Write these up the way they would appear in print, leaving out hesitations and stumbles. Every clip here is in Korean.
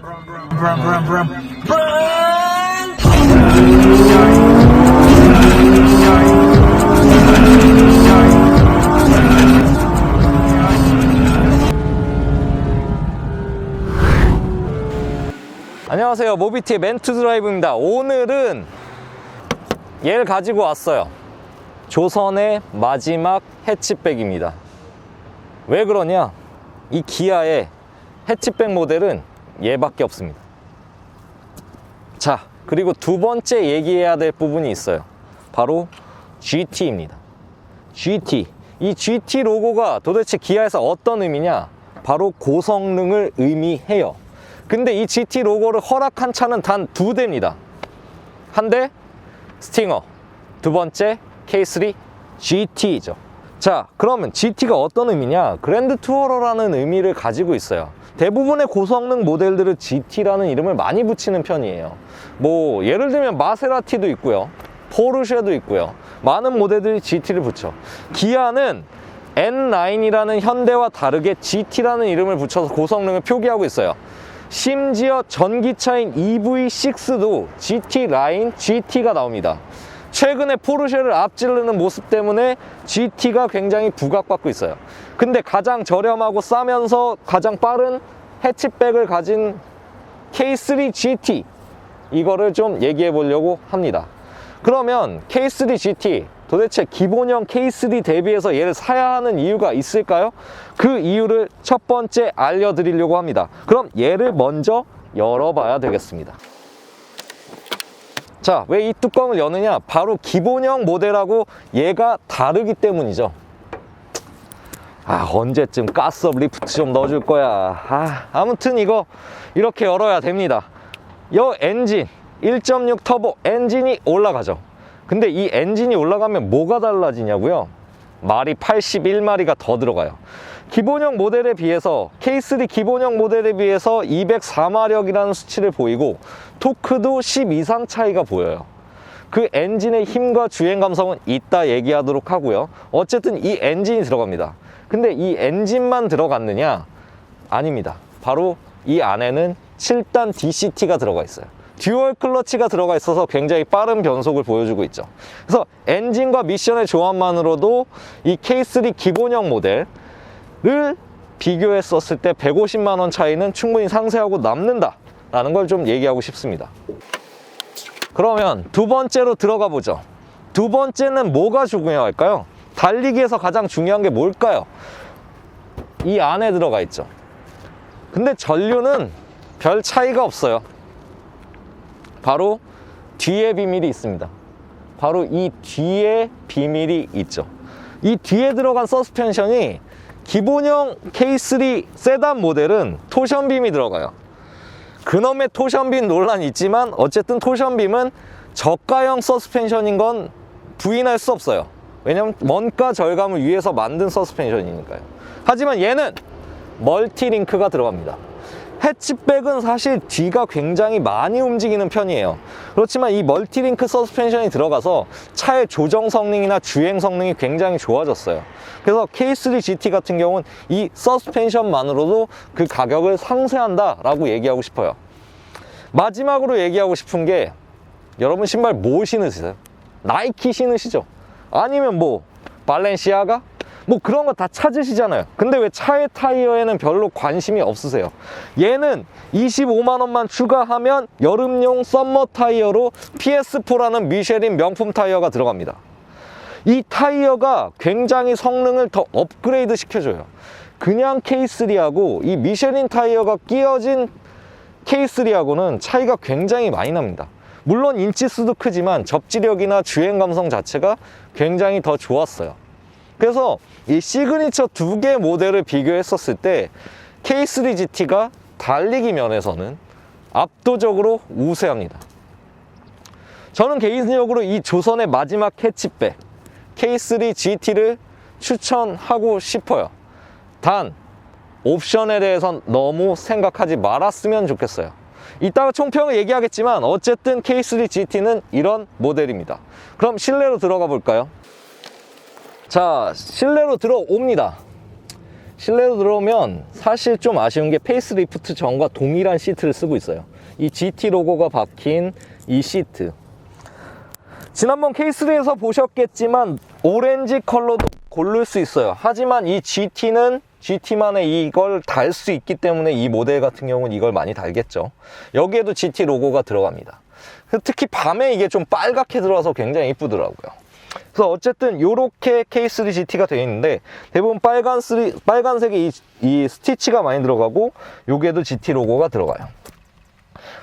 Brum, brum, brum, 안녕하세요, 모비티의 멘투 드라이브입니다. 오늘은 얘를 가지고 왔어요. 조선의 마지막 해치백입니다. 왜 그러냐, 이 기아의 해치백 모델은 얘밖에 없습니다. 자, 그리고 두 번째 얘기해야 될 부분이 있어요. 바로 GT입니다. GT. 이 GT 로고가 도대체 기아에서 어떤 의미냐? 바로 고성능을 의미해요. 근데 이 GT 로고를 허락한 차는 단 두 대입니다. 한 대 스팅어, 두 번째 K3 GT죠. 자, 그러면 GT가 어떤 의미냐? 그랜드 투어러라는 의미를 가지고 있어요. 대부분의 고성능 모델들은 GT라는 이름을 많이 붙이는 편이에요. 뭐 예를 들면 마세라티도 있고요, 포르쉐도 있고요. 많은 모델들이 GT를 붙여. 기아는 N9이라는 현대와 다르게 GT라는 이름을 붙여서 고성능을 표기하고 있어요. 심지어 전기차인 EV6도 GT 라인 GT가 나옵니다. 최근에 포르쉐를 앞지르는 모습 때문에 GT가 굉장히 부각받고 있어요. 근데 가장 저렴하고 싸면서 가장 빠른 해치백을 가진 K3 GT, 이거를 좀 얘기해 보려고 합니다. 그러면 K3 GT, 도대체 기본형 K3 대비해서 얘를 사야 하는 이유가 있을까요? 그 이유를 첫 번째 알려드리려고 합니다. 그럼 얘를 먼저 열어봐야 되겠습니다. 자, 왜 이 뚜껑을 여느냐? 바로 기본형 모델하고 얘가 다르기 때문이죠. 아, 언제쯤 가스업 리프트 좀 넣어줄 거야. 아무튼 이거 이렇게 열어야 됩니다. 이 엔진 1.6 터보 엔진이 올라가죠. 근데 이 엔진이 올라가면 뭐가 달라지냐고요? 말이 81마리가 더 들어가요. 기본형 모델에 비해서, K3 기본형 모델에 비해서 204마력이라는 수치를 보이고 토크도 10 이상 차이가 보여요. 그 엔진의 힘과 주행 감성은 이따 얘기하도록 하고요. 어쨌든 이 엔진이 들어갑니다. 근데 이 엔진만 들어갔느냐? 아닙니다. 바로 이 안에는 7단 DCT가 들어가 있어요. 듀얼 클러치가 들어가 있어서 굉장히 빠른 변속을 보여주고 있죠. 그래서 엔진과 미션의 조합만으로도 이 K3 기본형 모델을 비교했었을 때 150만 원 차이는 충분히 상쇄하고 남는다 라는 걸 좀 얘기하고 싶습니다. 그러면 두 번째로 들어가 보죠. 두 번째는 뭐가 중요할까요? 달리기에서 가장 중요한 게 뭘까요? 이 안에 들어가 있죠. 근데 전류는 별 차이가 없어요. 바로 뒤에 비밀이 있습니다. 바로 이 뒤에 비밀이 있죠. 이 뒤에 들어간 서스펜션이 기본형 K3 세단 모델은 토션빔이 들어가요. 그놈의 토션빔 논란이 있지만 어쨌든 토션빔은 저가형 서스펜션인 건 부인할 수 없어요. 왜냐면 원가 절감을 위해서 만든 서스펜션이니까요. 하지만 얘는 멀티링크가 들어갑니다. 해치백은 사실 뒤가 굉장히 많이 움직이는 편이에요. 그렇지만 이 멀티링크 서스펜션이 들어가서 차의 조정 성능이나 주행 성능이 굉장히 좋아졌어요. 그래서 K3 GT 같은 경우는 이 서스펜션만으로도 그 가격을 상쇄한다 라고 얘기하고 싶어요. 마지막으로 얘기하고 싶은 게, 여러분 신발 뭐 신으세요? 나이키 신으시죠? 아니면 뭐 발렌시아가? 뭐 그런 거 다 찾으시잖아요. 근데 왜 차의 타이어에는 별로 관심이 없으세요? 얘는 25만 원만 추가하면 여름용 썸머 타이어로 PS4라는 미쉐린 명품 타이어가 들어갑니다. 이 타이어가 굉장히 성능을 더 업그레이드 시켜줘요. 그냥 K3하고 이 미쉐린 타이어가 끼어진 K3하고는 차이가 굉장히 많이 납니다. 물론 인치수도 크지만 접지력이나 주행 감성 자체가 굉장히 더 좋았어요. 그래서 이 시그니처 두 개 모델을 비교했었을 때 K3 GT가 달리기 면에서는 압도적으로 우세합니다. 저는 개인적으로 이 조선의 마지막 해치백 K3 GT를 추천하고 싶어요. 단 옵션에 대해선 너무 생각하지 말았으면 좋겠어요. 이따가 총평을 얘기하겠지만 어쨌든 K3 GT는 이런 모델입니다. 그럼 실내로 들어가 볼까요? 자, 실내로 들어옵니다. 실내로 들어오면 사실 좀 아쉬운 게 페이스리프트 전과 동일한 시트를 쓰고 있어요. 이 GT 로고가 박힌 이 시트, 지난번 K3에서 보셨겠지만 오렌지 컬러도 고를 수 있어요. 하지만 이 GT는 GT만의 이걸 달 수 있기 때문에 이 모델 같은 경우는 이걸 많이 달겠죠. 여기에도 GT 로고가 들어갑니다. 특히 밤에 이게 좀 빨갛게 들어와서 굉장히 이쁘더라고요. 그래서 어쨌든 이렇게 K3 GT가 되어 있는데 대부분 빨간색의 이 스티치가 많이 들어가고 여기에도 GT 로고가 들어가요.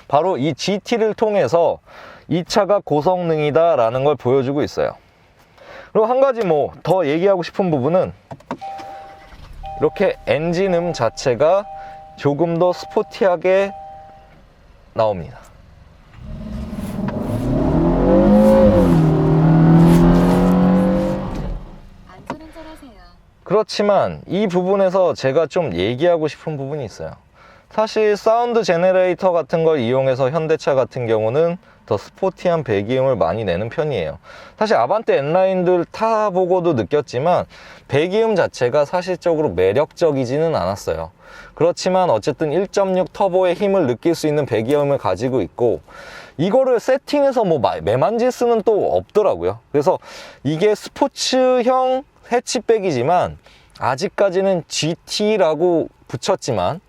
바로 이 GT를 통해서 이 차가 고성능이다 라는 걸 보여주고 있어요. 그리고 한 가지 뭐 더 얘기하고 싶은 부분은 이렇게 엔진음 자체가 조금 더 스포티하게 나옵니다. 그렇지만 이 부분에서 제가 좀 얘기하고 싶은 부분이 있어요. 사실 사운드 제너레이터 같은 걸 이용해서 현대차 같은 경우는 더 스포티한 배기음을 많이 내는 편이에요. 사실 아반떼 N라인들 타보고도 느꼈지만 배기음 자체가 사실적으로 매력적이지는 않았어요. 그렇지만 어쨌든 1.6 터보의 힘을 느낄 수 있는 배기음을 가지고 있고 이거를 세팅해서 뭐 매만질 수는 또 없더라고요. 그래서 이게 스포츠형 해치백이지만 아직까지는 GT라고 붙였지만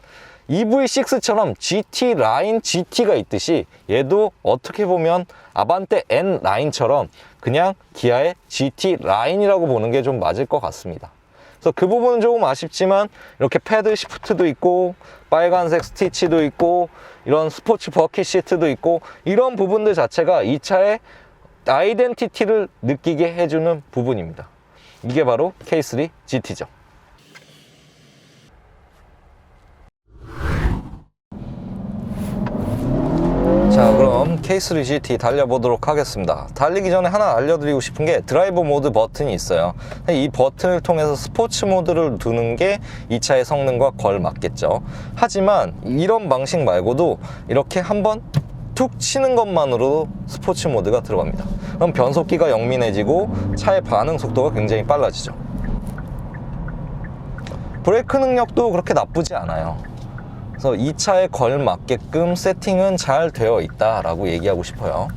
EV6처럼 GT 라인 GT가 있듯이 얘도 어떻게 보면 아반떼 N 라인처럼 그냥 기아의 GT 라인이라고 보는 게 좀 맞을 것 같습니다. 그래서 그 부분은 조금 아쉽지만 이렇게 패드 시프트도 있고 빨간색 스티치도 있고 이런 스포츠 버킷 시트도 있고 이런 부분들 자체가 이 차의 아이덴티티를 느끼게 해주는 부분입니다. 이게 바로 K3 GT죠. 자, 그럼 K3 GT 달려보도록 하겠습니다. 달리기 전에 하나 알려드리고 싶은 게 드라이브 모드 버튼이 있어요. 이 버튼을 통해서 스포츠 모드를 두는 게 이 차의 성능과 걸맞겠죠. 하지만 이런 방식 말고도 이렇게 한번 툭 치는 것만으로도 스포츠 모드가 들어갑니다. 그럼 변속기가 영민해지고 차의 반응 속도가 굉장히 빨라지죠. 브레이크 능력도 그렇게 나쁘지 않아요. 그래서 이 차에 걸맞게끔 세팅은 잘 되어 있다라고 얘기하고 싶어요.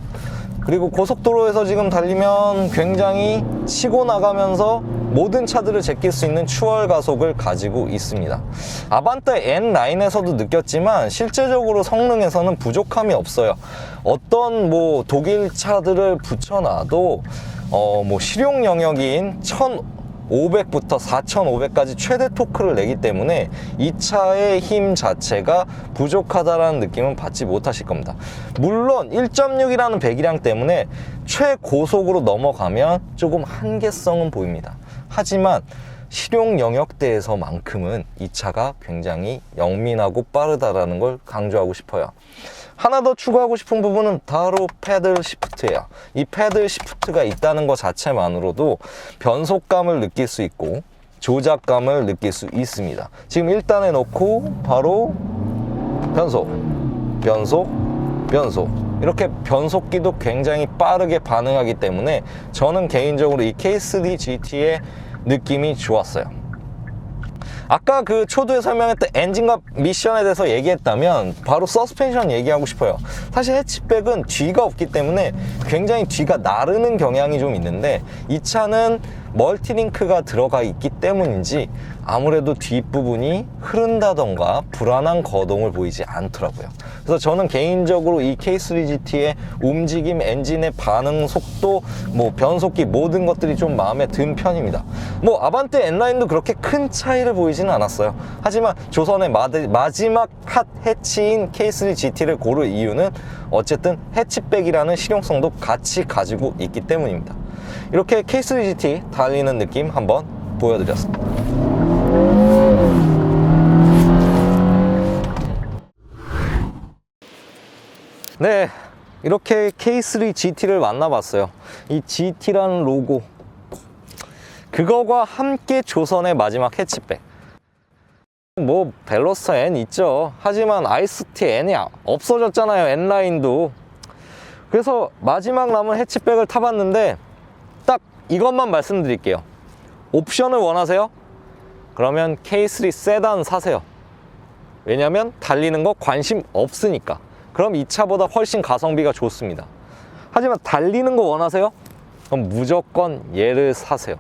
그리고 고속도로에서 지금 달리면 굉장히 치고 나가면서 모든 차들을 제낄 수 있는 추월 가속을 가지고 있습니다. 아반떼 N 라인에서도 느꼈지만 실제적으로 성능에서는 부족함이 없어요. 어떤 뭐 독일 차들을 붙여놔도 뭐 실용 영역인 1500부터 4500까지 최대 토크를 내기 때문에 이 차의 힘 자체가 부족하다라는 느낌은 받지 못하실 겁니다. 물론 1.6이라는 배기량 때문에 최고속으로 넘어가면 조금 한계성은 보입니다. 하지만 실용 영역대에서만큼은 이 차가 굉장히 영민하고 빠르다라는 걸 강조하고 싶어요. 하나 더 추가하고 싶은 부분은 바로 패들 시프트예요. 이 패들 시프트가 있다는 것 자체만으로도 변속감을 느낄 수 있고 조작감을 느낄 수 있습니다. 지금 1단에 놓고 바로 변속, 이렇게 변속기도 굉장히 빠르게 반응하기 때문에 저는 개인적으로 이 K3 GT의 느낌이 좋았어요. 아까 그 초두에 설명했던 엔진과 미션에 대해서 얘기했다면 바로 서스펜션 얘기하고 싶어요. 사실 해치백은 뒤가 없기 때문에 굉장히 뒤가 나르는 경향이 좀 있는데 이 차는 멀티링크가 들어가 있기 때문인지 아무래도 뒷부분이 흐른다던가 불안한 거동을 보이지 않더라고요. 그래서 저는 개인적으로 이 K3 GT의 움직임, 엔진의 반응 속도, 뭐 변속기 모든 것들이 좀 마음에 든 편입니다. 뭐 아반떼 N라인도 그렇게 큰 차이를 보이지는 않았어요. 하지만 조선의 마지막 핫 해치인 K3 GT를 고를 이유는 어쨌든 해치백이라는 실용성도 같이 가지고 있기 때문입니다. 이렇게 K3 GT 달리는 느낌 한번 보여드렸습니다. 네, 이렇게 K3 GT를 만나봤어요. 이 GT라는 로고, 그거와 함께 조선의 마지막 해치백. 뭐 벨로스터 N 있죠. 하지만 아이스티 N이 없어졌잖아요. N라인도. 그래서 마지막 남은 해치백을 타봤는데 딱 이것만 말씀드릴게요. 옵션을 원하세요? 그러면 K3 세단 사세요. 왜냐면 달리는 거 관심 없으니까. 그럼 이 차보다 훨씬 가성비가 좋습니다. 하지만 달리는 거 원하세요? 그럼 무조건 얘를 사세요.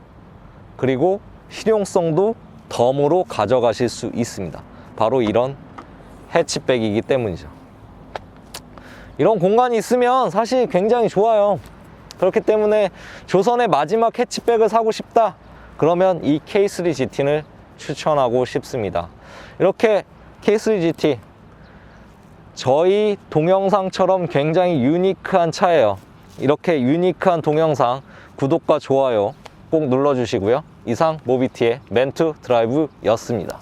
그리고 실용성도 덤으로 가져가실 수 있습니다. 바로 이런 해치백이기 때문이죠. 이런 공간이 있으면 사실 굉장히 좋아요. 그렇기 때문에 조선의 마지막 해치백을 사고 싶다, 그러면 이 K3 GT를 추천하고 싶습니다. 이렇게 K3 GT 저희 동영상처럼 굉장히 유니크한 차예요. 이렇게 유니크한 동영상 구독과 좋아요 꼭 눌러주시고요. 이상 모비티의 멘투 드라이브였습니다.